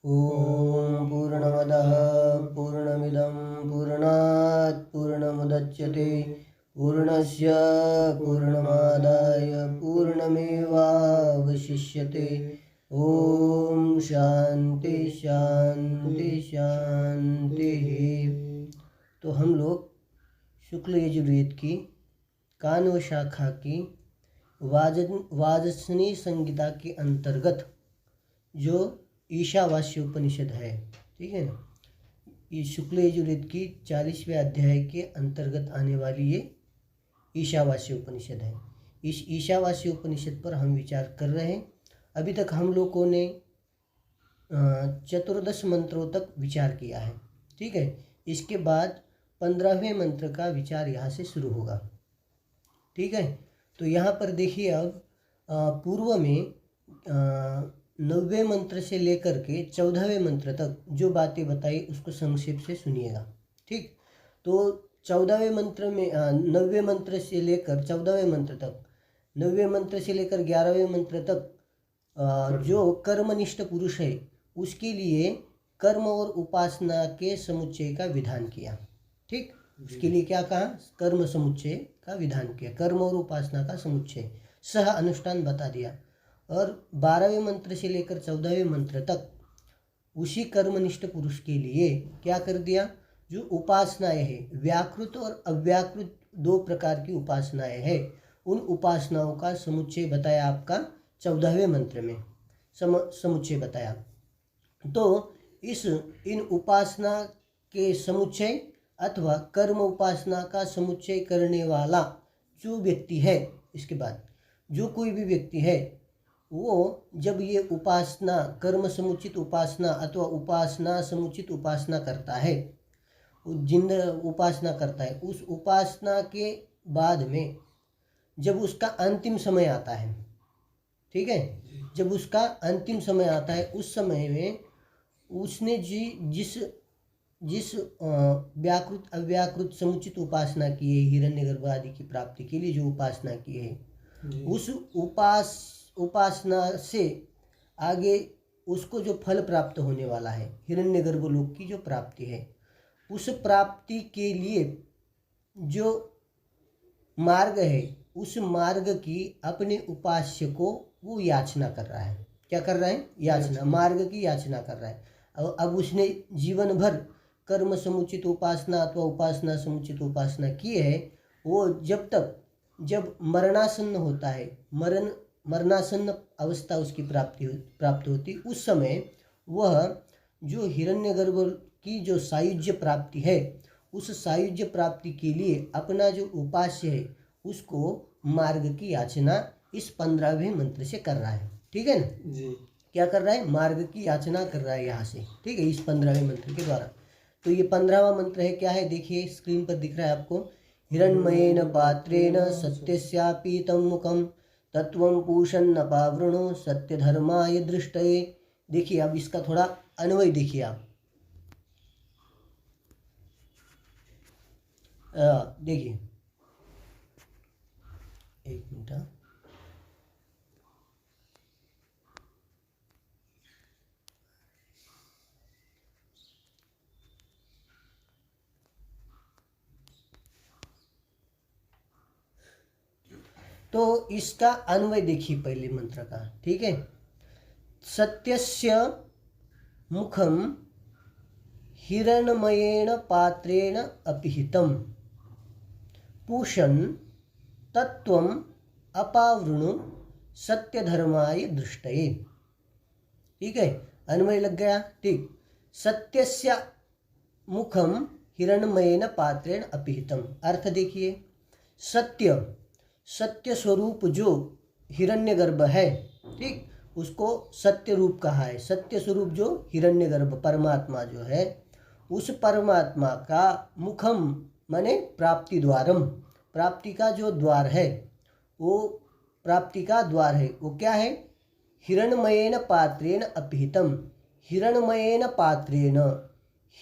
ॐ पूर्णमदः पूर्णमिदं पूर्णात् पूर्णमुदच्यते पूर्णस्य पूर्णमादाय पूर्णमेवावशिष्यते। ॐ शांति शांति शांति। तो हम लोग शुक्ल यजुर्वेद की कान्व शाखा की वाजस्नी संहिता के अंतर्गत जो ईशावास्य उपनिषद है, ठीक है ना, ये शुक्ल यजुर्वेद की 40वें अध्याय के अंतर्गत आने वाली ये ईशावास्य उपनिषद है। इस ईशावास्य उपनिषद पर हम विचार कर रहे हैं। अभी तक हम लोगों ने 14 मंत्रों तक विचार किया है, ठीक है। इसके बाद 15वें मंत्र का विचार यहाँ से शुरू होगा, ठीक है। तो यहाँ पर देखिए, अब पूर्व में 9वें मंत्र से लेकर के 14वें मंत्र तक जो बातें बताई उसको संक्षेप से सुनिएगा, ठीक। तो 14वें मंत्र में 9वें मंत्र से लेकर 14वें मंत्र तक, 9वें मंत्र से लेकर 11वें मंत्र तक जो कर्मनिष्ठ पुरुष है उसके लिए कर्म और उपासना के समुच्चय का विधान किया, ठीक। उसके लिए क्या कहा? कर्म समुच्चय का विधान किया, कर्म और उपासना का समुच्चय सह अनुष्ठान बता दिया। और 12वें मंत्र से लेकर 14वें मंत्र तक उसी कर्मनिष्ठ पुरुष के लिए क्या कर दिया? जो उपासनाएं हैं, व्याकृत और अव्याकृत 2 प्रकार की उपासनाएं हैं, उन उपासनाओं का समुच्चय बताया आपका 14वें मंत्र में समुच्चय बताया। तो इन उपासना के समुच्चय अथवा कर्म उपासना का समुच्चय करने वाला जो व्यक्ति है, इसके बाद जो कोई भी व्यक्ति है वो जब ये उपासना, कर्म समुचित उपासना अथवा उपासना समुचित उपासना करता है, जिन उपासना करता है, उस उपासना के बाद में जब उसका अंतिम समय आता है, ठीक है, जब उसका अंतिम समय आता है, उस समय में उसने जिस व्याकृत अव्याकृत समुचित उपासना की है, हिरण्यगर्भ आदि की प्राप्ति के लिए जो उपासना की है, उस उपासना से आगे उसको जो फल प्राप्त होने वाला है, हिरण्यगर्भ लोक की जो प्राप्ति है, उस प्राप्ति के लिए जो मार्ग है, उस मार्ग की अपने उपास्य को वो याचना कर रहा है। क्या कर रहा है? याचना, मार्ग की याचना कर रहा है। अब उसने जीवन भर कर्म समुचित उपासना अथवा उपासना समुचित उपासना की है, वो जब मरणासन्न होता है, मरणासन्न अवस्था उसकी प्राप्त होती, उस समय वह जो हिरण्यगर्भ की जो सायुज्य प्राप्ति है, उस सायुज्य प्राप्ति के लिए अपना जो उपास्य है उसको मार्ग की याचना इस 15वें मंत्र से कर रहा है, ठीक है ना जी। क्या कर रहा है? मार्ग की याचना कर रहा है यहाँ से, ठीक है, इस 15वें मंत्र के द्वारा। तो ये 15वां मंत्र है, क्या है? देखिए स्क्रीन पर दिख रहा है आपको। हिरण्मयेन पात्रेण सत्यस्यापीतं मुखं तत्वं पूषन्न पावृणो सत्य धर्माय दृष्टये। देखिए अब इसका थोड़ा अन्वय देखिए आप। देखिए एक मिनट, तो इसका अन्वय देखिए पहले मंत्र का, ठीक है। सत्यस्य मुखम हिरणमयेन पात्रेण अपिहितं पूषन् तत्वं अपावृणु सत्यधर्माय दृष्टये, ठीक है, अन्वय लग गया, ठीक। सत्यस्य मुखम हिरणमयेन पात्रेण अपिहितं, अर्थ देखिए, सत्य स्वरूप जो हिरण्यगर्भ है, ठीक, उसको सत्य रूप कहा है। सत्य स्वरूप जो हिरण्यगर्भ परमात्मा जो है, उस परमात्मा का मुखम माने प्राप्ति द्वारम, प्राप्ति का जो द्वार है, वो प्राप्ति का द्वार है, वो क्या है? हिरणमयेन पात्रेण अपिहितं, हिरणमयेन पात्रेण,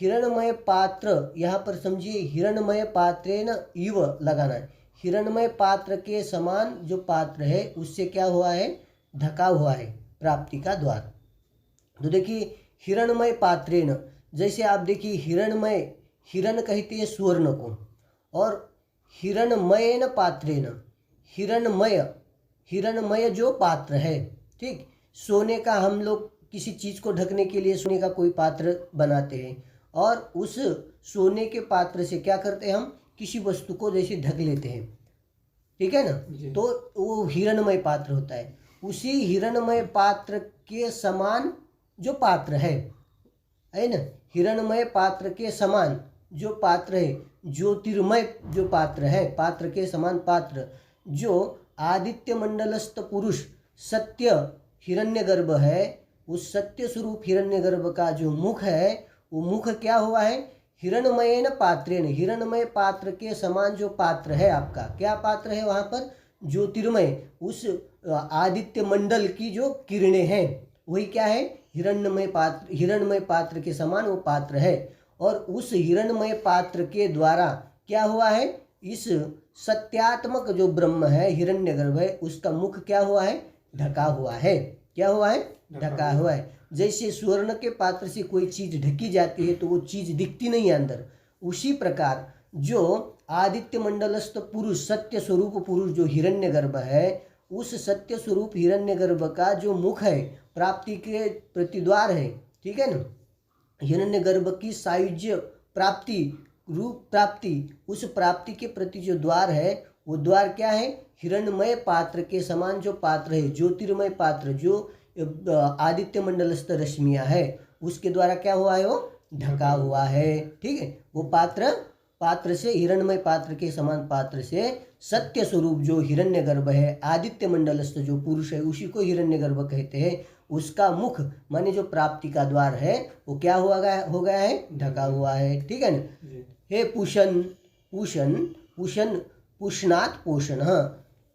हिरणमय पात्र, यहाँ पर समझिए हिरणमय पात्रेण इव लगाना है। हिरणमय पात्र के समान जो पात्र है उससे क्या हुआ है? ढका हुआ है प्राप्ति का द्वार। तो देखिए हिरणमय पात्रेण, जैसे आप देखिए हिरणमय, हिरण कहते हैं स्वर्ण को, और हिरणमयेन पात्रेण, हिरणमय, हिरणमय जो पात्र है, ठीक, सोने का हम लोग किसी चीज़ को ढकने के लिए सोने का कोई पात्र बनाते हैं, और उस सोने के पात्र से क्या करते हैं, हम किसी वस्तु को जैसे ढक लेते हैं, ठीक है ना, तो वो हिरणमय पात्र होता है। उसी हिरणमय पात्र के समान जो पात्र है ना, हिरणमय पात्र के समान जो पात्र है, ज्योतिर्मय जो पात्र है, पात्र के समान पात्र, जो आदित्य मंडलस्थ पुरुष सत्य हिरण्यगर्भ है, उस सत्य स्वरूप हिरण्यगर्भ का जो मुख है, वो मुख क्या हुआ है, हिरणमयेन पात्रेण, हिरणमय पात्र के समान जो पात्र है आपका, क्या पात्र है वहाँ पर, ज्योतिर्मय, उस आदित्य मंडल की जो किरणें हैं वही क्या है, हिरणमय पात्र, हिरणमय पात्र के समान वो पात्र है। और उस हिरणमय पात्र के द्वारा क्या हुआ है, इस सत्यात्मक जो ब्रह्म है, हिरण्यगर्भ है, उसका मुख क्या हुआ है, ढका हुआ है, क्या हुआ है, ढका हुआ है। जैसे स्वर्ण के पात्र से कोई चीज़ ढकी जाती है तो वो चीज़ दिखती नहीं है अंदर, उसी प्रकार जो आदित्य मंडलस्थ पुरुष सत्य स्वरूप पुरुष जो हिरण्यगर्भ है, उस सत्य स्वरूप हिरण्यगर्भ का जो मुख है, प्राप्ति के प्रतिद्वार है, ठीक है ना, हिरण्यगर्भ की सायुज्य प्राप्ति, रूप प्राप्ति, उस प्राप्ति के प्रति जो द्वार है, वो द्वार क्या है, हिरणमय पात्र के समान जो पात्र है, ज्योतिर्मय पात्र, जो आदित्य मंडलस्थ रश्मियाँ है, उसके द्वारा क्या हुआ है, वो ढका हुआ है, ठीक है। वो पात्र से, हिरणमय पात्र के समान पात्र से सत्य स्वरूप जो हिरण्यगर्भ है, आदित्य मंडलस्थ जो पुरुष है, उसी को हिरण्यगर्भ कहते हैं। उसका मुख माने जो प्राप्ति का द्वार है, वो क्या हो गया है, ढका हुआ है, ठीक है ना। हे पूषण, पूषण, पूषण, पूषणात् पोषण,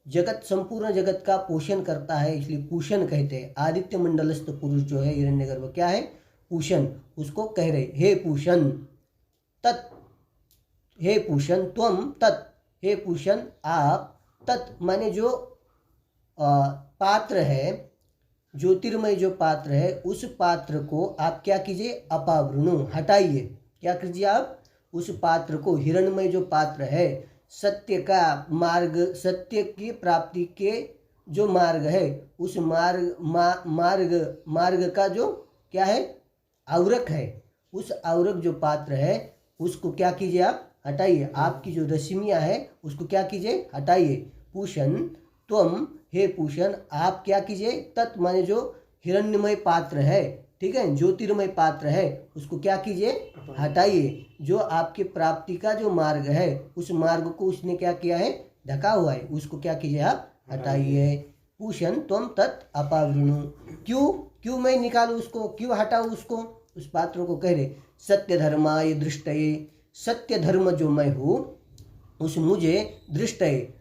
जगत, संपूर्ण जगत का पोषण करता है, इसलिए पूषण कहते हैं। आदित्य मंडलस्थ पुरुष जो है हिरण्यगर्भ क्या है, पूषण, उसको कह रहे हे पूषण तत्, हे पूषण त्वम तत्, हे पूषण आप, तत् माने जो पात्र है, ज्योतिर्मय जो पात्र है, उस पात्र को आप क्या कीजिए, अपावृणु, हटाइए, क्या कीजिए आप, उस पात्र को, हिरणमय जो पात्र है, सत्य का मार्ग, सत्य की प्राप्ति के जो मार्ग है, उस मार्ग का जो क्या है, आवरक है, उस आवरक जो पात्र है, उसको क्या कीजिए आप, हटाइए, आपकी जो रश्मियाँ है उसको क्या कीजिए, हटाइए। पूषण त्वम, हे पूषण आप क्या कीजिए, तत् माने जो हिरण्यमय पात्र है, ठीक है, ज्योतिर्मय पात्र है, उसको क्या कीजिए, हटाइए। जो आपके प्राप्ति का जो मार्ग है, उस मार्ग को उसने क्या किया है, ढका हुआ है, उसको क्या कीजिए आप, हटाइए। पूषण त्वम तत् अपावृणु, क्यों मैं निकालूं उसको, क्यों हटाऊं उसको, उस पात्र को कह रहे सत्य धर्माय दृष्टये, सत्य धर्म जो मैं हूँ उस मुझे दृष्टये,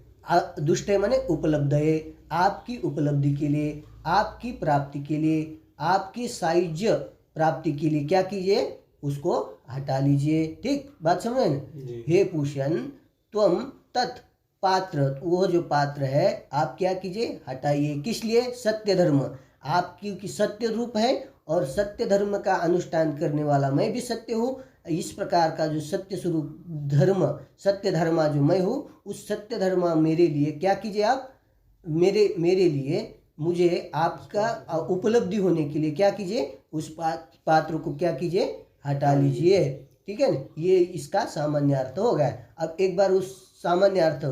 दुष्टय माने उपलब्ध है, आपकी उपलब्धि के लिए, आपकी प्राप्ति के लिए, आपकी सायुज्य प्राप्ति के लिए क्या कीजिए, उसको हटा लीजिए, ठीक, बात समझे ना। हे पूषण त्वम तत् पात्र, वो जो पात्र है आप क्या कीजिए, हटाइए, किस लिए, सत्य धर्म, आप क्योंकि सत्य रूप है और सत्य धर्म का अनुष्ठान करने वाला मैं भी सत्य हूँ, इस प्रकार का जो सत्य स्वरूप धर्म, सत्य धर्मा जो मैं हूँ, उस सत्य धर्मा मेरे लिए क्या कीजिए आप, मेरे लिए, मुझे आपका उपलब्धि होने के लिए क्या कीजिए, उस पात्र को क्या कीजिए, हटा लीजिए, ठीक है ना। ये इसका सामान्य अर्थ हो गया। अब एक बार उस सामान्य अर्थ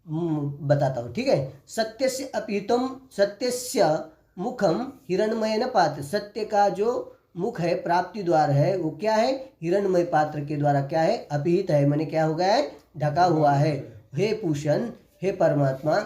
बताता हूँ, ठीक है। सत्यस्य अपितुम, सत्यस्य मुखम हिरणमयेन पात्र, सत्य का जो मुख है, प्राप्ति द्वार है, वो क्या है, हिरणमय पात्र के द्वारा क्या है, अपिहित है, माने क्या हो गया है, ढका हुआ है। हे पूषण, हे परमात्मा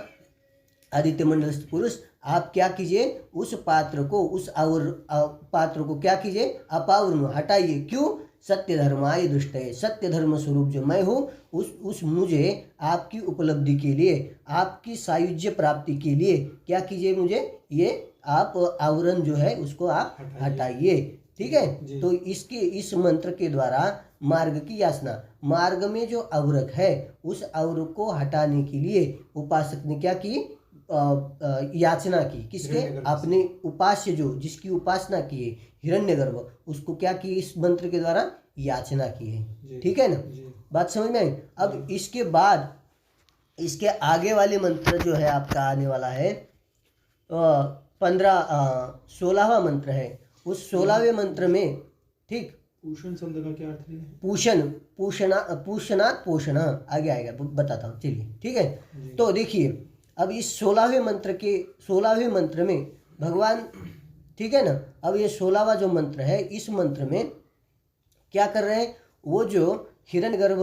आदित्य मंडलस्थ पुरुष, आप क्या कीजिए, उस पात्र को, उस पात्र को क्या कीजिए, अपावृणु, हटाइए, क्यों, सत्य धर्माय दुष्टये, सत्य धर्म स्वरूप जो मैं हूँ उस मुझे आपकी उपलब्धि के लिए, आपकी सायुज्य प्राप्ति के लिए क्या कीजिए, मुझे ये आप आवरण जो है उसको आप हटाइए, ठीक है। तो इसके, इस मंत्र के द्वारा मार्ग की याचना, मार्ग में जो आवरक है उस आवरक को हटाने के लिए उपासक ने क्या की, याचना की, किसके? अपने उपास्य जो जिसकी उपासना की है हिरण्यगर्भ, उसको क्या की इस मंत्र के द्वारा? याचना की है। ठीक है ना, बात समझ में आई? अब इसके बाद इसके आगे वाले मंत्र जो है आपका आने वाला है 16वां मंत्र है। उस 16वें मंत्र में, ठीक, पूषण शब्द का क्या अर्थ है? पूषण, पूषणात् पोषण, आगे आएगा बताता हूँ, चलिए ठीक है। तो देखिए अब इस 16वें मंत्र में भगवान, ठीक है ना, अब ये 16वां जो मंत्र है, इस मंत्र में क्या कर रहे हैं? वो जो हिरण्यगर्भ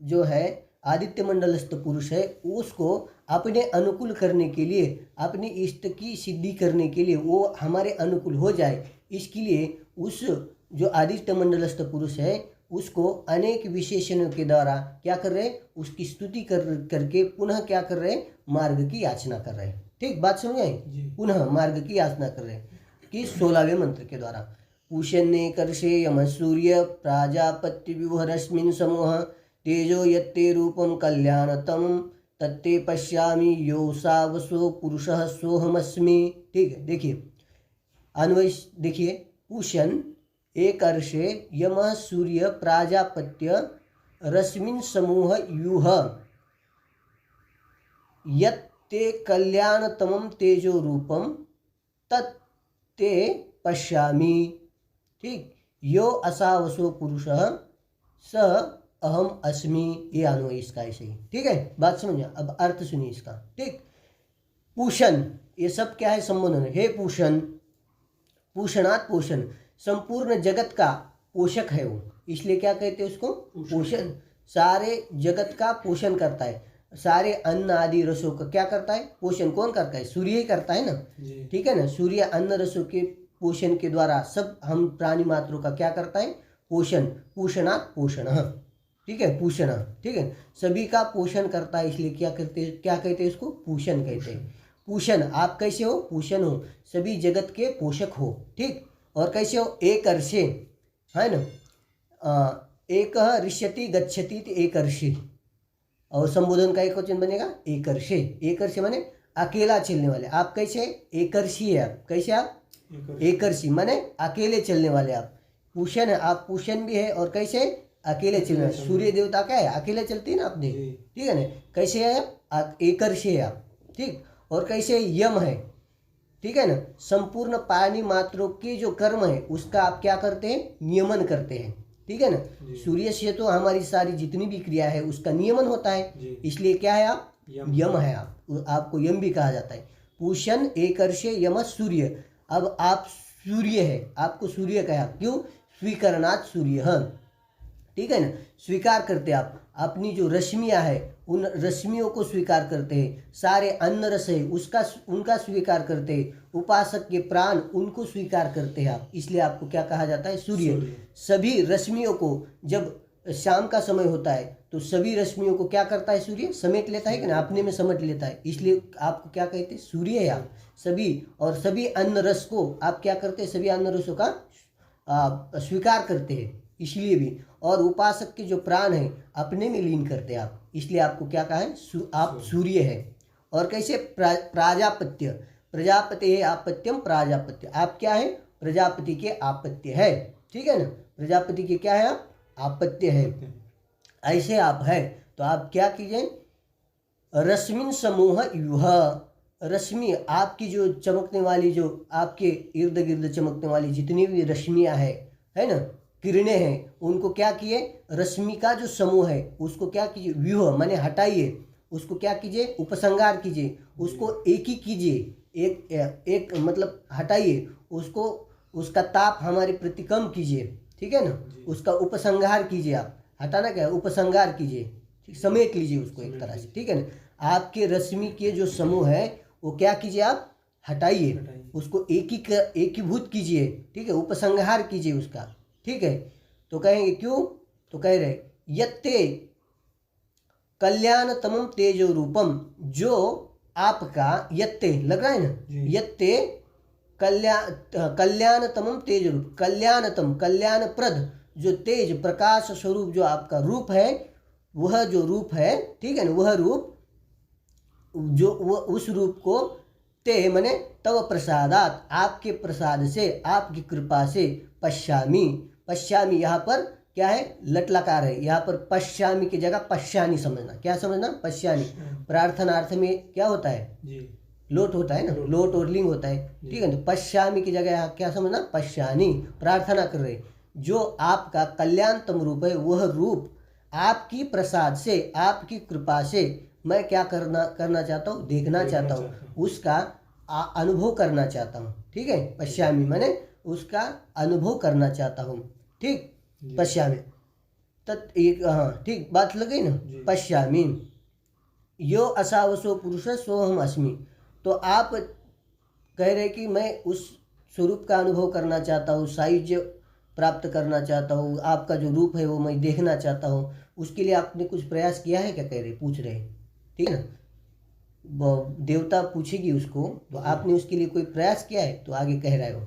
जो है आदित्य मंडलस्थ पुरुष है, उसको अपने अनुकूल करने के लिए, अपनी इष्ट की सिद्धि करने के लिए, वो हमारे अनुकूल हो जाए, इसके लिए उस जो आदित्य मंडलस्थ पुरुष है उसको अनेक विशेषणों के द्वारा क्या कर रहे हैं? उसकी स्तुति करके पुनः क्या कर रहे हैं? मार्ग की याचना कर रहे हैं। ठीक, बात समझ आई? पुनः मार्ग की याचना कर रहे हैं कि 16वें मंत्र के द्वारा। पूषण्ये कर्षे यम सूर्य प्राजापत्य विभरस्मिन् समूह तेजो यत्ते रूपम कल्याणतम तत्ते पश्यामि योऽसावसो पुरुषः सोऽहमस्मि। ठीक है, देखिए अन्वय देखिए, पूषण एक अर्षे यमः सूर्य प्राजापत्य रश्मिन् समूह यूह यत्ते कल्याणतमं तेजो रूपम तत्ते पश्यामि। ठीक, यो असावसो पुरुषः स अहम अस्मि, ये अन्वय इसका ऐसे ही। ठीक है, बात समझिए। अब अर्थ सुनिए इसका। ठीक, पूषण, ये सब क्या है? संबोधन है। हे पूषण, पूषणात् पोषण, संपूर्ण जगत का पोषक है वो, इसलिए क्या कहते हैं उसको? पोषण। सारे जगत का पोषण करता है, सारे अन्न आदि रसों का क्या करता है? पोषण। कौन करता है? सूर्य ही करता है ना। ठीक है ना, सूर्य अन्न रसों के पोषण के द्वारा सब हम प्राणी मात्रों का क्या करता है? पोषण। पूषणात् पोषण, ठीक है, पूषण। ठीक है, सभी का पोषण करता है, इसलिए क्या करते हैं? क्या कहते हैं उसको? पूषण कहते हैं। पूषण, आप कैसे हो? पूषण हो, सभी जगत के पोषक हो। ठीक, और कैसे हो? एक अर्षे, है ना, एक ऋष्यति गच्छति एक अर्षे, और संबोधन का एक वचन बनेगा एक अर्षे। एक अर्षे माने अकेला चलने वाले। आप कैसे? एकर्षी है आप। कैसे आप? एकर्षी माने अकेले चलने वाले आप। पूषण है, आप पूषण भी है, और कैसे? अकेले चलने वाले। सूर्य देवता क्या है? अकेले चलते हैं ना अपने। ठीक है ना, कैसे है आप? एकर्षी है आप। ठीक, और कैसे? यम है। ठीक है ना, संपूर्ण प्राणी मात्रों के जो कर्म है उसका आप क्या करते हैं? नियमन करते हैं। ठीक है ना, सूर्य से तो हमारी सारी जितनी भी क्रिया है उसका नियमन होता है, इसलिए क्या है आप? यम है आप, आपको यम भी कहा जाता है। पूषण एकर्षे यम सूर्य। अब आप सूर्य है, आपको सूर्य कहा, क्यों? स्वीकरणात् सूर्य। ठीक है ना, स्वीकार करते आप अपनी जो रश्मियाँ है उन रश्मियों को स्वीकार करते हैं। सारे अन्न रस है उसका उनका स्वीकार करते हैं। उपासक के प्राण उनको स्वीकार करते हैं आप, इसलिए आपको क्या कहा जाता है? सूर्य। सभी रश्मियों को जब शाम का समय होता है तो सभी रश्मियों को क्या करता है? सूर्य समेट लेता है कि ना, अपने में समेट लेता है, इसलिए आपको क्या कहते हैं? सूर्य है आप सभी। और सभी अन्न रस को आप क्या करते हैं? सभी अन्न रसों का स्वीकार करते हैं, इसलिए भी। और उपासक के जो प्राण है अपने में लीन करते हैं आप, इसलिए आपको क्या कहा है? आप सूर्य है। और कैसे? प्राजापत्य, प्रजापति है आपत्यम प्राजापत्य, आप क्या है? प्रजापति के आपत्य है। ठीक है ना, प्रजापति के क्या है? आप आपत्य है, ऐसे आप है। तो आप क्या कीजिए? रश्मिन समूह युह, रश्मि आपकी जो चमकने वाली, जो आपके इर्द गिर्द चमकने वाली जितनी भी रश्मियाँ है ना, किरणें हैं, उनको क्या किए? रश्मि का जो समूह है उसको क्या कीजिए? व्यूह माने हटाइए, उसको क्या कीजिए? उपसंहार कीजिए, उसको एक ही कीजिए, एक मतलब हटाइए उसको, उसका ताप हमारे प्रति कम कीजिए। ठीक है ना, उसका उपसंहार कीजिए। आप हटाना क्या है? उपसंहार कीजिए, ठीक, समेट लीजिए उसको एक तरह से। ठीक है ना, आपके रश्मि के जो समूह है वो क्या कीजिए? आप हटाइए, उसको एकीभूत कीजिए। ठीक है, उपसंहार कीजिए उसका। ठीक है, तो कहेंगे क्यों? तो कह रहे यत्ते कल्याणतमं तेजो रूपम, जो आपका यत्ते लग रहा है ना, यत्ते कल्याणतमं तेज रूप, कल्याणतम कल्याणप्रद जो तेज प्रकाश स्वरूप जो आपका रूप है, वह जो रूप है, ठीक है ना, वह रूप जो वो उस रूप को ते मने तव प्रसादात, आपके प्रसाद से, आपकी कृपा से, पश्यामी, पश्यामी यहाँ पर क्या है, लट लकार है, यहाँ पर पश्यामी की जगह पश्यानी समझना। क्या समझना, पश्यानी। प्रार्थनार्थ में क्या होता है, जी लोट होता है ना, लोट और लिंग होता है, ठीक है। तो पश्यामी की जगह यहाँ क्या समझना, पश्यानी, प्रार्थना कर रहे, जो आपका कल्याणतम रूप है, वह रूप आपकी प्रसाद से, आपकी कृपा से मैं क्या करना चाहता हूँ, देखना चाहता हूँ, उसका अनुभव करना चाहता हूँ, ठीक है। पश्यामी मैंने उसका अनुभव करना चाहता हूँ, ठीक। पश्यामी तत् एक, हाँ ठीक बात लग गई ना। पश्यामी यो असावसो पुरुष सोहम अस्मि। तो आप कह रहे कि मैं उस स्वरूप का अनुभव करना चाहता हूँ, सायुज्य प्राप्त करना चाहता हूँ, आपका जो रूप है वो मैं देखना चाहता हूँ। उसके लिए आपने कुछ प्रयास किया है क्या, कह रहे, पूछ रहे, ठीक है ना। देवता पूछेगी उसको, तो आपने उसके लिए कोई प्रयास किया है, तो आगे कह रहे हो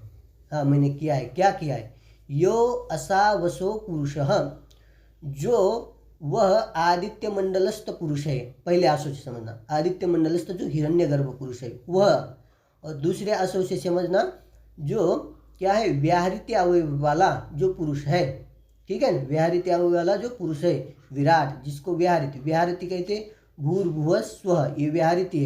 हाँ मैंने किया है। क्या किया है, यो असावसो पुरुष, जो वह आदित्य मंडलस्थ पुरुष है। पहले आशो से समझना, आदित्य मंडलस्थ जो हिरण्यगर्भ पुरुष है वह, और दूसरे आशो से समझना जो क्या है, व्याहृत्य अवयव वाला जो पुरुष है, ठीक है ना। व्याहृत्य अवयव वाला जो पुरुष है, विराट, जिसको व्याहृति, व्याहृति कहते भूर्भुव स्वः, ये व्याहृति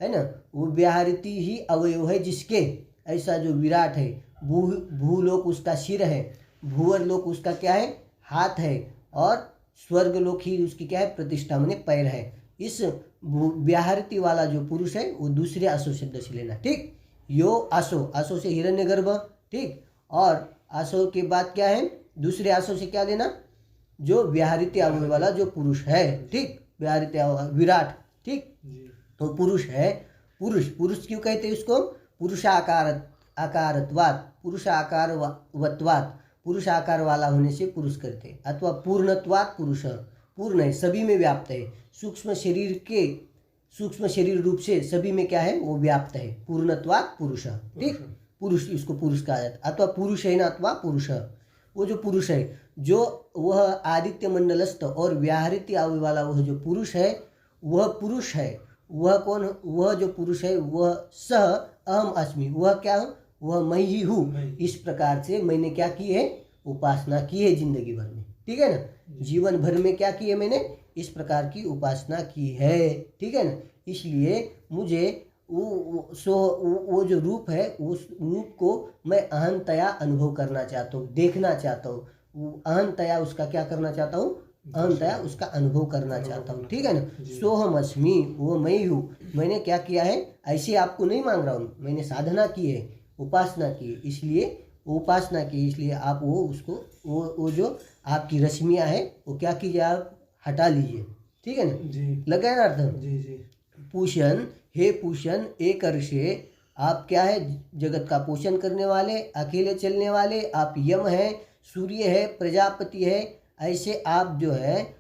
है ना। वो व्याहृति ही अवयव है जिसके, ऐसा जो विराट है, भूलोक उसका सिर है, भूवर लोक उसका क्या है, हाथ है, और स्वर्ग लोक ही उसकी क्या है, प्रतिष्ठा माने पैर है। इस व्याहृति वाला जो पुरुष है वो दूसरे आशो शब्द से लेना, ठीक। यो आशो, आशो से हिरण्यगर्भ, ठीक। और आशो के बाद क्या है, दूसरे आशो से क्या लेना, जो व्याहृति अवयव वाला जो पुरुष है, ठीक, व्याहृति विराट, ठीक। तो पुरुष है, पुरुष क्यों कहते हैं उसको, पुरुषाकारत्वात्, पुरुषाकारवत्वात्, पुरुष आकार वाला होने से पुरुष करते, अथवा पूर्णत्वात् पुरुष, पूर्ण है, सभी में व्याप्त है, सूक्ष्म शरीर रूप से सभी में क्या है, वो व्याप्त है, पूर्णत्वात् पुरुष, ठीक। पुरुष, इसको पुरुष कहा जाता है, अथवा पुरुष है ना, अथवा पुरुष, वो जो पुरुष है, जो वह आदित्य मंडलस्थ और व्याहृति अवयव वाला वह जो पुरुष है, वह पुरुष है। वह कौन, वह जो पुरुष है वह सह अहम अस्मि, वह क्या हूँ, वह मैं ही हूँ। इस प्रकार से मैंने क्या की है, उपासना की है जिंदगी भर में, ठीक है ना। जीवन भर में क्या की है, मैंने इस प्रकार की उपासना की है, ठीक है ना। इसलिए मुझे वो जो रूप है, उस रूप को मैं अहंतया अनुभव करना चाहता हूँ, देखना चाहता हूँ, अहंतया उसका क्या करना चाहता हूँ, अहंतया उसका अनुभव करना चाहता हूँ, ठीक है ना। सोहम अस्मि, वो मैं हूँ। मैंने क्या किया है, ऐसे आपको नहीं मांग रहा हूँ, मैंने साधना की है, उपासना की है, इसलिए उपासना की, इसलिए आप वो उसको वो जो आपकी रश्मियाँ है वो क्या कीजिए, आप हटा लीजिए, ठीक है ना। लगा है ना अर्थ। जी जी। पूषण, हे पूषण, एक अर्षे, आप क्या है, जगत का पोषण करने वाले, अकेले चलने वाले, आप यम है, सूर्य है, प्रजापति है, ऐसे आप जो है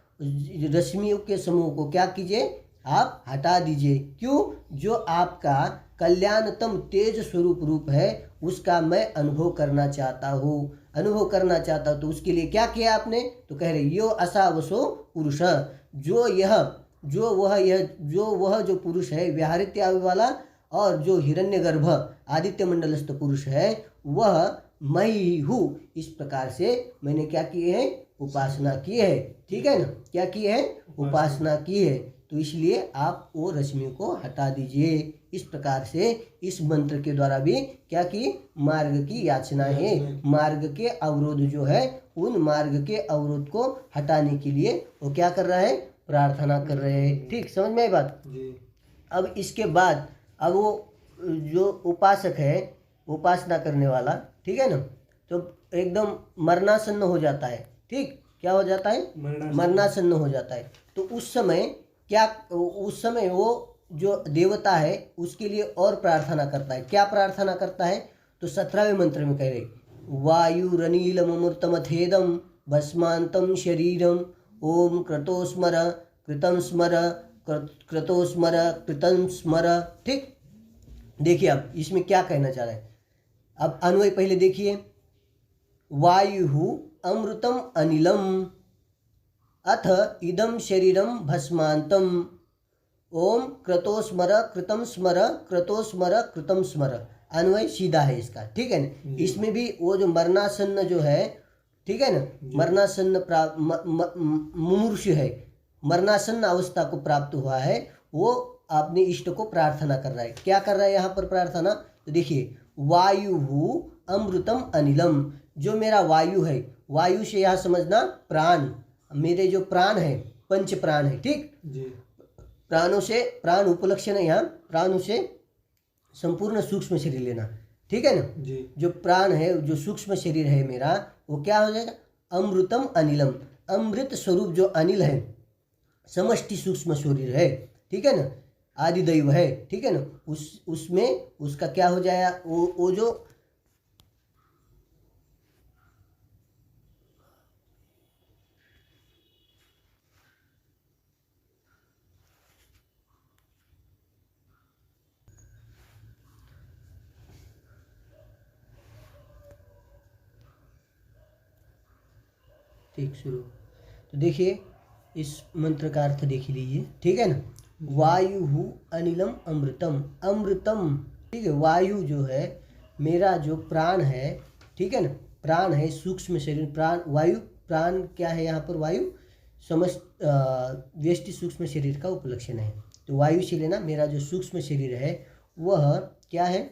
रश्मियों के समूह को क्या कीजिए, आप हटा दीजिए। क्यों, जो आपका कल्याणतम तेज स्वरूप रूप है उसका मैं अनुभव करना चाहता हूँ, अनुभव करना चाहता हूँ। तो उसके लिए क्या किया आपने, तो कह रहे यो असावसो पुरुष, जो वह जो पुरुष है व्याहृत्य अवयव वाला और जो हिरण्यगर्भ आदित्य मंडलस्थ पुरुष है, वह मैं ही हूँ। इस प्रकार से मैंने क्या किए हैं, उपासना की है, ठीक है ना। क्या की है, उपासना की है। तो इसलिए आप वो रश्मियों को हटा दीजिए। इस प्रकार से इस मंत्र के द्वारा भी क्या की, मार्ग की याचना है, मार्ग के अवरोध जो है, उन मार्ग के अवरोध को हटाने के लिए वो क्या कर रहा है, प्रार्थना कर रहे हैं, ठीक। समझ में आई बात। अब इसके बाद, अब वो जो उपासक है, उपासना करने वाला, ठीक है ना, तो एकदम मरणासन्न हो जाता है, ठीक। क्या हो जाता है, मरणासन्न हो जाता है। तो उस समय वो जो देवता है उसके लिए और प्रार्थना करता है। क्या प्रार्थना करता है, तो 17वें मंत्र में कह रहे, वायुरनीलममूर्तमथेदम भस्मांतम शरीरम ओम क्रतोस्मर कृतं स्मर क्रतोस्मर कृतं स्मर, ठीक। देखिए अब इसमें क्या कहना चाह रहे हैं, अब अन्वय पहले देखिए, वायु अमृतम अनिलम अथ इदम शरीरम भस्मांतम ओम क्रतो स्मर कृतम स्मर क्रतो स्मर कृतम स्मर, अन्वय सीधा है इसका, ठीक है ना। इसमें भी वो जो मरणासन्न जो है, ठीक है ना, मरणासन्न मुमूर्षु है, मरणासन्न अवस्था को प्राप्त हुआ है, वो अपने इष्ट को प्रार्थना कर रहा है। क्या कर रहा है यहाँ पर प्रार्थना, तो देखिए वायु अमृतम अनिलम, जो मेरा वायु है, वायु से यहाँ समझना प्राण, मेरे जो प्राण है, पंच प्राण है, ठीक जी। प्राणों से, प्राण उपलक्षण है यहाँ, प्राणों से संपूर्ण सूक्ष्म शरीर लेना, ठीक है ना जी। जो प्राण है, जो सूक्ष्म शरीर है मेरा, वो क्या हो जाएगा, अमृतम अनिलम, अमृत स्वरूप जो अनिल है, समष्टि सूक्ष्म शरीर है, ठीक है ना, आदिदैव है, ठीक है ना, उसमें उसका क्या हो जाएगा, वो जो ठीक शुरू। तो देखिए इस मंत्र का अर्थ देख लीजिए, ठीक है ना, वायु अनिलम अमृतम, अमृतम, ठीक है, वायु जो है मेरा जो प्राण है, ठीक है ना, प्राण है सूक्ष्म शरीर, प्राण वायु, प्राण क्या है यहाँ पर, वायु समस्त व्यष्टि सूक्ष्म शरीर का उपलक्षण है। तो वायु से लेना, मेरा जो सूक्ष्म शरीर है वह क्या है,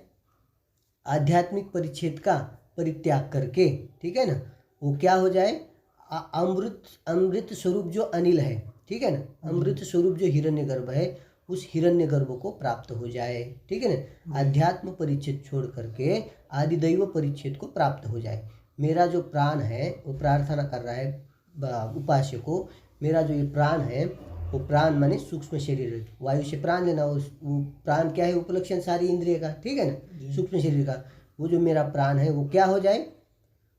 आध्यात्मिक परिच्छेद का परित्याग करके, ठीक है ना, वो क्या हो जाए, अमृत स्वरूप जो अनिल है, ठीक है ना, अमृत स्वरूप जो हिरण्यगर्भ है, उस हिरण्यगर्भ को प्राप्त हो जाए, ठीक है ना, अध्यात्म परिच्छेद छोड़ करके आदिदैव परिच्छेद को प्राप्त हो जाए। मेरा जो प्राण है वो प्रार्थना कर रहा है उपास्य को, मेरा जो ये प्राण है वो प्राण माने सूक्ष्म शरीर है, वायु से प्राण लेना, वो प्राण क्या है, उपलक्षण सारी इंद्रिय का, ठीक है ना, सूक्ष्म शरीर का, वो जो मेरा प्राण है वो क्या हो जाए,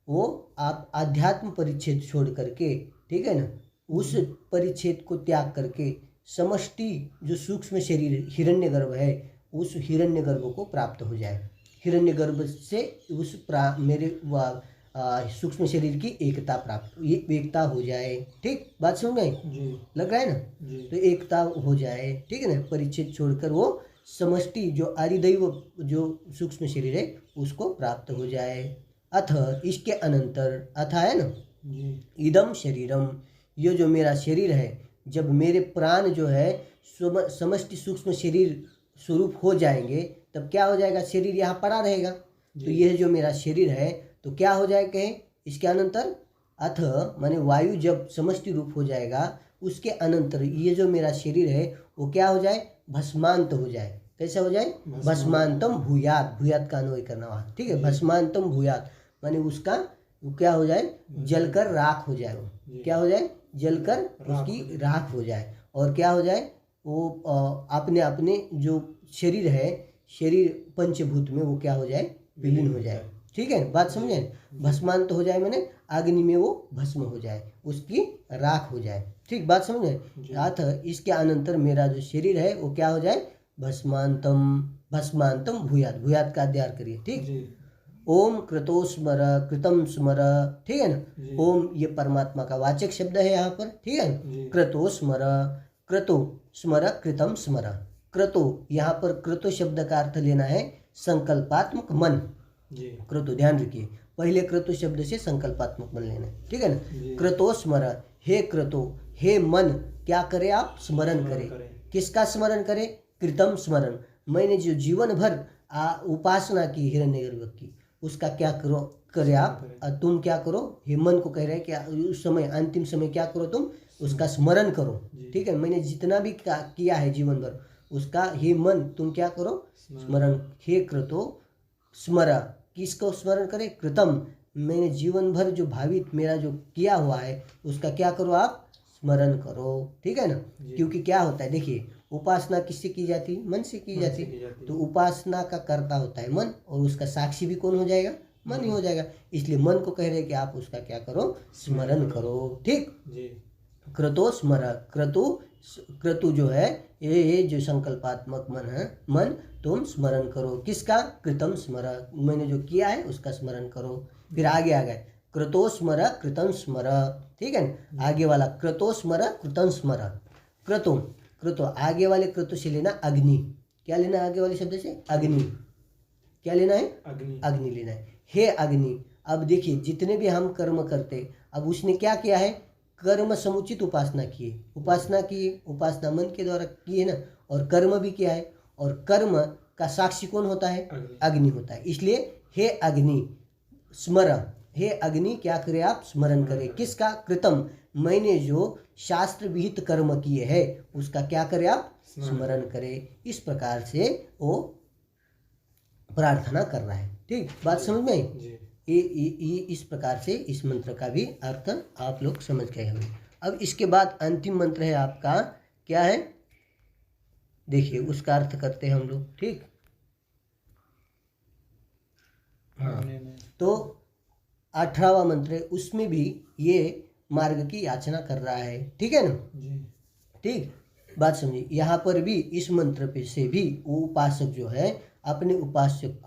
वो आप आध्यात्म परिच्छेद छोड़ करके, ठीक है ना, उस परिच्छेद को त्याग करके समष्टि जो सूक्ष्म शरीर हिरण्यगर्भ है, उस हिरण्यगर्भ को प्राप्त हो जाए, हिरण्यगर्भ से उस मेरे सूक्ष्म शरीर की एकता प्राप्त, ये एकता हो जाए, ठीक, बात समझ में लग रहा है ना, तो एकता हो जाए, ठीक है ना, परिच्छेद छोड़कर वो समष्टि जो आदिदैव जो सूक्ष्म शरीर है उसको प्राप्त हो जाए। अथ इसके अनंतर, अथ है ना, इदम शरीरम, ये जो मेरा शरीर है, जब मेरे प्राण जो है समष्टि सूक्ष्म शरीर स्वरूप हो जाएंगे तब क्या हो जाएगा, शरीर यहाँ पड़ा रहेगा, तो यह जो मेरा शरीर है तो क्या हो जाए, कहें इसके अनंतर, अथ माने वायु जब समष्टि रूप हो जाएगा उसके अनंतर ये जो मेरा शरीर है वो क्या हो जाए, भस्मांत हो जाए। कैसा हो जाए, भस्मांतम भूयात, भूयात का अन्वय करना वहाँ, ठीक है, भस्मांतम भूयात माने उसका वो क्या हो जाए, जलकर राख हो जाए, वो क्या हो जाए, जलकर उसकी राख हो जाए, और क्या हो जाए, वो अपने अपने जो शरीर है, शरीर पंचभूत में वो क्या हो जाए, विलीन हो जाए, ठीक है, बात समझे, भस्मांत हो जाए माने अग्नि में वो भस्म हो जाए, उसकी राख हो जाए, ठीक, बात समझे। अथ इसके अनंतर मेरा जो शरीर है वो क्या हो जाए, भस्मांतम, भस्मांतम भूयात, भूयात का अध्ययन करिए, ठीक, ओम क्रतो स्मर कृतम स्मर, ठीक है ना, ओम ये परमात्मा का वाचक शब्द है यहाँ पर, ठीक है ना, क्रतो स्मर, क्रतो स्मर कृतम स्मर, क्रतो यहाँ पर क्रतो शब्द का अर्थ लेना है संकल्पात्मक मन, क्रतो ध्यान रखिए, पहले क्रतो शब्द से संकल्पात्मक मन लेना है, ठीक है ना, क्रतो स्मर, हे क्रतो, हे मन, क्या करे आप, स्मरण करे, किसका स्मरण करे, कृतम स्मरण, मैंने जो जीवन भर उपासना की हिरण्यगर्भ की, उसका क्या करो, करे आप, तुम क्या करो, हे मन को कह रहे हैं कि उस समय अंतिम समय क्या करो, तुम उसका स्मरण करो, ठीक है, मैंने जितना भी किया है जीवन भर उसका, हे मन तुम क्या करो, स्मरण, हे क्रतो स्मर, किसको स्मरण करे, कृतम, मैंने जीवन भर जो भावित मेरा जो किया हुआ है उसका क्या करो आप, स्मरण करो, ठीक है ना, क्योंकि क्या होता है, देखिए उपासना किससे की जाती, मन से की जाती, तो उपासना का कर्ता होता है मन, और उसका साक्षी भी कौन हो जाएगा, मन ही हो जाएगा, इसलिए मन को कह रहे हैं कि आप उसका क्या करो, स्मरण करो, ठीक, क्रतो स्मर, क्रतु जो है ये जो संकल्पात्मक मन है, मन तुम स्मरण करो, किसका, कृतम स्मर, मैंने जो किया है उसका स्मरण करो, फिर आगे आ गए क्रतो स्मर कृतम स्मर, ठीक है, आगे वाला क्रतो स्मर कृतम स्मर, क्रतो क्रतो, आगे वाले क्रतो से लेना अग्नि। क्या लेना आगे वाले शब्द से? अग्नि। क्या लेना है? अग्नि। अग्नि लेना है। हे अग्नि, अब देखिए जितने भी हम कर्म करते, अब उसने क्या किया है? कर्म समुचित उपासना किए, उपासना किए, उपासना मन के द्वारा किए ना, और कर्म भी किया है, और कर्म का साक्षी कौन होता है? अग्नि होता है। इसलिए हे अग्नि स्मर, हे अग्नि क्या करे आप? स्मरण करें। किसका? कृतम, मैंने जो शास्त्र विहित कर्म किए हैं उसका क्या करे आप? स्मरण करें। इस प्रकार से वो प्रार्थना कर रहा है। ठीक, बात समझ में आई? ये इस प्रकार से इस मंत्र का भी अर्थ आप लोग समझ गए होंगे। अब इसके बाद अंतिम मंत्र है आपका, क्या है? देखिए उसका अर्थ करते हैं हम लोग। ठीक, हाँ, तो 18वां मंत्र है, उसमें भी ये मार्ग की याचना कर रहा है। ठीक है ना जी। ठीक, बात समझिए। यहाँ पर भी इस मंत्र पे से भी वो उपासक जो है अपने उपासक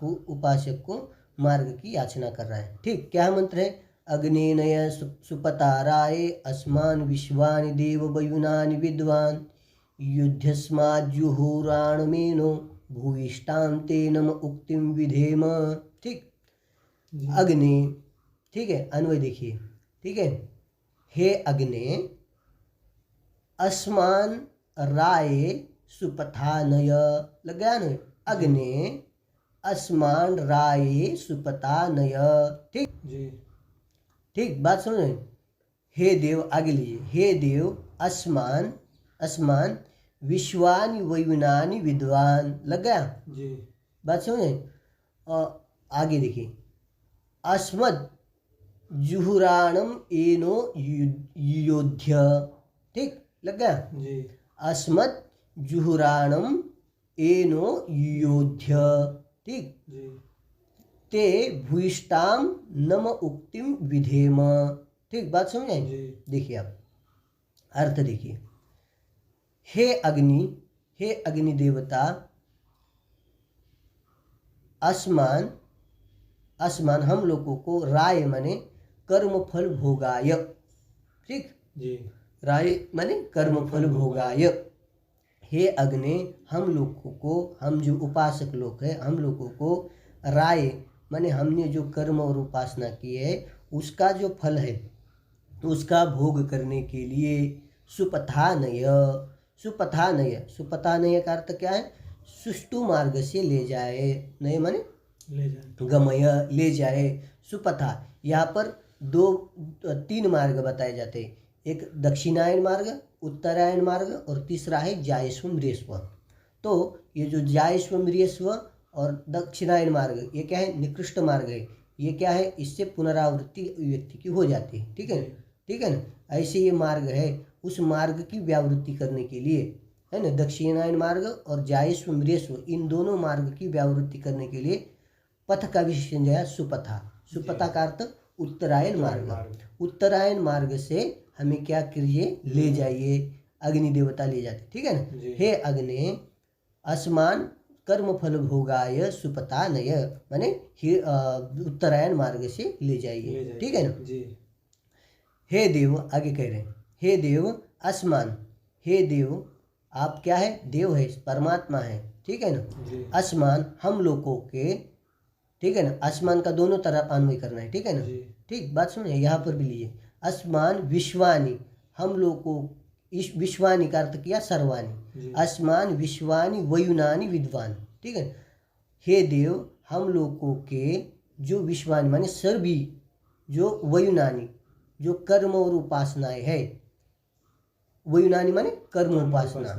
को मार्ग की याचना कर रहा है। ठीक, क्या मंत्र है? अग्नेनय सुपताराय अस्मान विश्वानि देव वयुनानि विद्वान युध्यस्माज्जुहुराणमेनो भूयिष्ठां ते नम उक्तिम विधेम। ठीक, अग्नि, ठीक है, अन्वय देखिए। ठीक है, हे अग्ने अस्मान राय सुपथानय, लग गया ना? अग्ने अस्मान राय सुपथानय। ठीक जी। ठीक, बात समझ रहे? हे देव, आगे लीजिए, हे देव अस्मान अस्मान विश्वानि वयुनानि विद्वान, लग गया? जी। बात समझ रहे? और आगे देखिए, अस्मद जुहुराणम एनो योध्य। ठीक, लग गया? जी। अस्मद जुहुराणम एनो योध्य। ठीक, जी। ते भूयिष्ठाम नम उक्तिम विधेम। ठीक, बात समझ आई? जी। देखिए आप अर्थ देखिए, हे अग्नि, हे अग्नि देवता, अस्मान अस्मान हम लोगों को, राय माने कर्म फल भोगाय। ठीक, जी। राय माने कर्म फल भोगाय। हे अग्नि, हम लोगों को, हम जो उपासक लोग हैं, हम लोगों को राय माने हमने जो कर्म और उपासना की है उसका जो फल है उसका भोग करने के लिए सुपथानय, सुपथानय, सुपथानय का अर्थ क्या है? सुष्टु मार्ग से ले जाए, नय माने ले जाए, गमय, ले जाए। सुपथा, यहाँ पर तीन मार्ग बताए जाते हैं, एक दक्षिणायन मार्ग, उत्तरायण मार्ग, और तीसरा है जायस्व मृस्व। तो ये जो जायस्व मृस्व और दक्षिणायन मार्ग, ये क्या है? निकृष्ट मार्ग है। ये क्या है? इससे पुनरावृत्ति व्यक्ति की हो जाती है। ठीक है, ठीक है ना? ऐसे ये मार्ग है, उस मार्ग की व्यावृत्ति करने के लिए, है ना, दक्षिणायन मार्ग और जायस्व मृस्व, इन दोनों मार्ग की व्यावृत्ति करने के लिए पथ का विशेषण जो है सुपथा। सुपथा का अर्थ उत्तरायण मार्ग। उत्तरायण मार्ग से हमें क्या कीजिए? ले जाइए, अग्नि देवता ले जाते। ठीक है ना? हे अग्नि अस्मान कर्म फल भोगाय सुपथानय, माने उत्तरायण मार्ग से ले जाइए। ठीक है ना? हे देव, आगे कह रहे हैं, हे देव अस्मान, हे देव आप क्या है? देव है, परमात्मा है। ठीक है ना? अस्मान हम लोगों के, ठीक है ना? आसमान का दोनों तरफ अन्वय करना है। ठीक है ना? ठीक, बात सुनिए, यहाँ पर भी लीजिए, अस्मान विश्वानि, हम लोग को, इस विश्वानि का अर्थ किया सर्वानि, अस्मान विश्वानि वयुनानि विद्वान। ठीक है, हे देव हम लोगों के जो विश्वानि माने सर्वी, जो वयुनानि जो कर्म और उपासनाएं है, वयुनानि माने कर्म उपासना,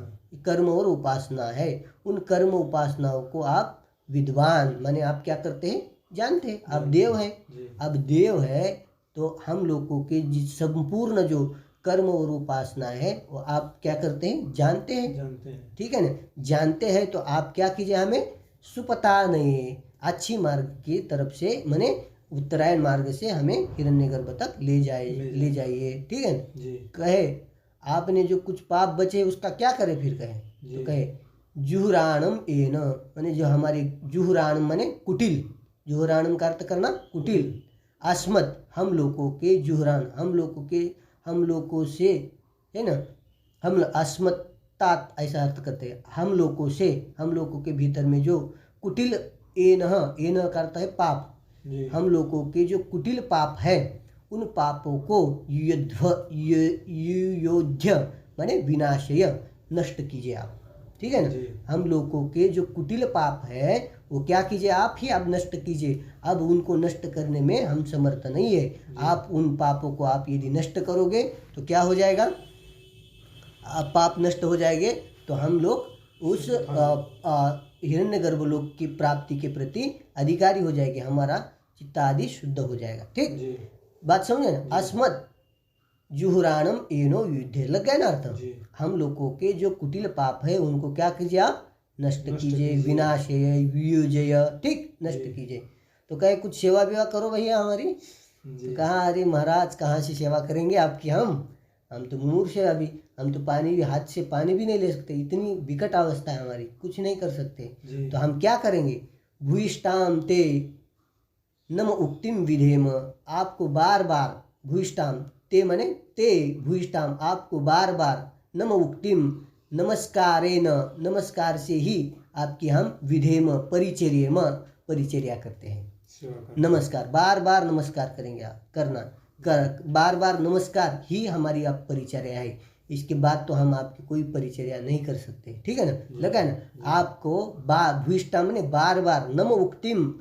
कर्म और उपासना है, उन कर्म उपासनाओं को आप विद्वान माने आप क्या करते हैं? जानते हैं। आप देव हैं, अब देव है तो हम लोगों के संपूर्ण जो कर्म और उपासना है वो आप क्या करते हैं? जानते हैं। ठीक है ना? जानते हैं तो आप क्या कीजिए? हमें सुपथा नहीं, अच्छी मार्ग की तरफ से माने उत्तरायण मार्ग से हमें हिरण्यगर्भ तक ले जाइए। ठीक है ना? कहे आपने जो कुछ पाप बचे उसका क्या करे? फिर कहे तो कहे जुहुराणम एन, माने जो हमारी, जुहुराणम माने कुटिल, जुहुराणम का अर्थ करना कुटिल, अस्मत हम लोगों के, जुहुरान हम लोगों के, हम लोगों से, है ना, हम अस्मत तात ऐसा अर्थ करते हैं, हम लोगों से, हम लोगों के भीतर में जो कुटिल एन करता है पाप, जी। हम लोगों के जो कुटिल पाप है उन पापों को युयोध्य माने विनाशय नष्ट कीजिए आप। ठीक है ना। जी। हम लोगों के जो कुटिल पाप है वो क्या कीजिए, आप ही आप नष्ट कीजिए। अब उनको नष्ट करने में हम समर्थ नहीं है। आप उन पापों को आप यदि नष्ट करोगे तो क्या हो जाएगा, आप पाप नष्ट हो जाएंगे तो हम लोग उस हिरण्यगर्भ लोक की प्राप्ति के प्रति अधिकारी हो जाएंगे, हमारा चित्त आदि शुद्ध हो जाएगा। ठीक, जी। बात समझे ना। अस्मत् जुहुराणम एनो युद्धे, लग गया ना अर्थ। जी। हम लोगों के जो कुटिल पाप है उनको क्या कीजिए, आप नष्ट कीजिए, विनाशय वियोजय, ठीक, नष्ट कीजिए। तो कहे कुछ सेवा विवा करो भैया हमारी। तो कहा अरे महाराज कहाँ से सेवा करेंगे आपकी, हम तो मूर्ख है, अभी हम तो पानी भी, हाथ से पानी भी नहीं ले सकते, इतनी विकट अवस्था है हमारी, कुछ नहीं कर सकते। तो हम क्या करेंगे, भूयिष्ठाम ते नम उक्तिम विधेम, आपको बार बार, भूयिष्ठाम ते मने ते भूयिष्ठाम, आपको बार बार, नम उक्तिम नमस्कारेण, नमस्कार से ही आपकी हम विधेम परिचर्येम, परिचर्या करते हैं। नमस्कार, बार बार नमस्कार करेंगे आप, बार बार नमस्कार ही हमारी आप परिचर्या है। इसके बाद तो हम आपकी कोई परिचर्या नहीं कर सकते। ठीक है ना, लगा ना। आपको भूयिष्ठा मैंने बार बार, नम उक्तिम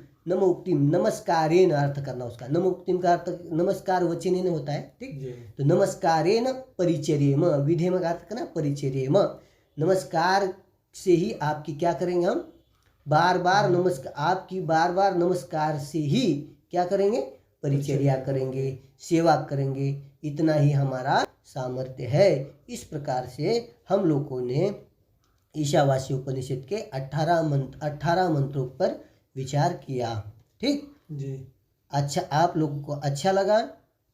नमस्कारेण अर्थ करना उसका। नम उक्तिम का अर्थ नमस्कार वचन होता है। ठीक, तो नमस्कारेण परिचर्येम, विधेम का अर्थ करना परिचर्येम, नमस्कार से ही आपकी क्या करेंगे हम, बार बार नमस्कार, आपकी बार बार नमस्कार से ही क्या करेंगे, परिचर्या करेंगे, सेवा करेंगे। इतना ही हमारा सामर्थ्य है। इस प्रकार से हम लोगों ने ईशावास्य उपनिषद के 18 मंत्रों पर विचार किया। ठीक जी। अच्छा, आप लोगों को अच्छा लगा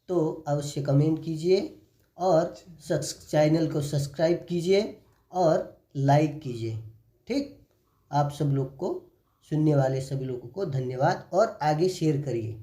तो अवश्य कमेंट कीजिए और चैनल को सब्सक्राइब कीजिए और लाइक कीजिए। ठीक, आप सब लोग को, सुनने वाले सभी लोगों को धन्यवाद और आगे शेयर करिए।